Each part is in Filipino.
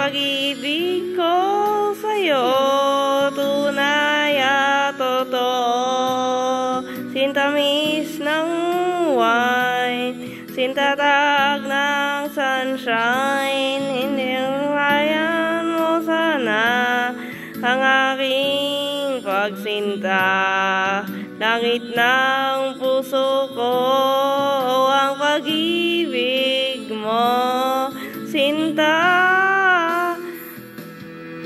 pag-ibig ko sa'yo, tunay at totoo. Sintamis ng wine, sintatag ng sunshine. Hindi rayan mo sana ang aking pagsinta. Langit ng puso ko, ang pag-ibig mo, sinta.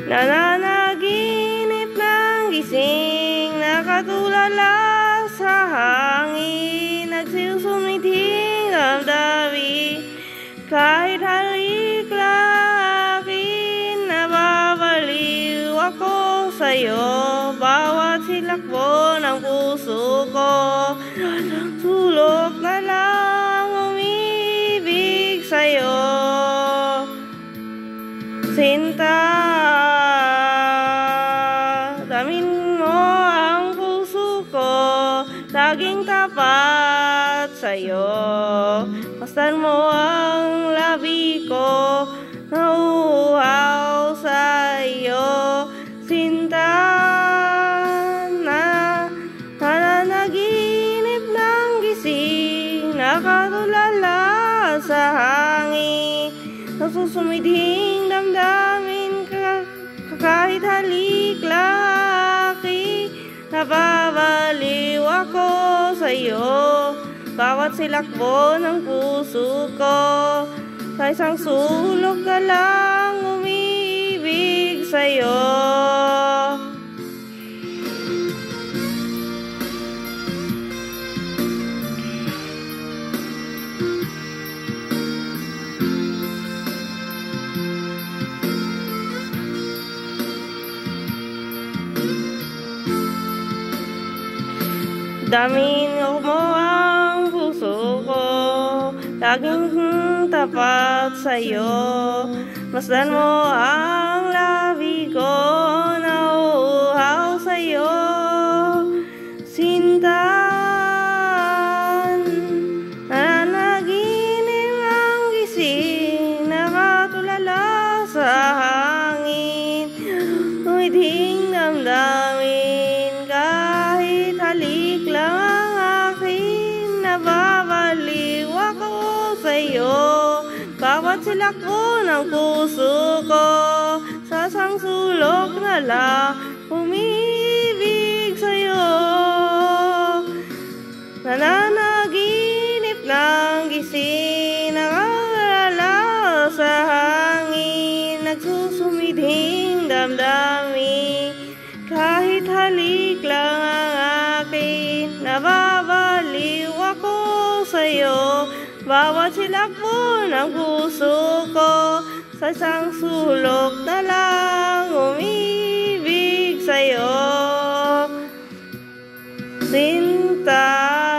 Nananaginip ng gising, nakatulala sa hangin. Nagsusumiting damdamin, kahit halik lakin. Nababaliw ako sa'yo, bawat silakbo ng puso ko. Sulok na lang umibig sa'yo, sinta. Damin mo ang puso ko, laging tapat sa'yo. Masdan mo ang labi ko, nauuhaw sa'yo, sinta. Nananaginip ng gising, nakatulala sa hangin. Nasusumidhing damdamin ka, kahit halik laki. Nababaliw ako sa'yo, bawat silakbo ng puso ko. Sa isang sulok ka lang umibig sa'yo. Damin mo ang puso ko, laging tapat sa'yo. Masdan mo ang labi ko, nauuhaw sa'yo, sinta. Nananaginip ang gising, nakatulala sa hangin. Umidhing damdamin, kahit halik lang ang akin. Nababaliw ako sa'yo, bawat silakbo ng puso ko. Sa isang sulok na lang umibig sa'yo. Nananaginip ng gising, nakatulala sa hangin. Nagsusumidhing damdamin, kahit halik lang ang akin. Nababaliw ako sa'yo, bawat silakbo ng puso ko. Sa isang sulok na lang umibig sa'yo, sinta.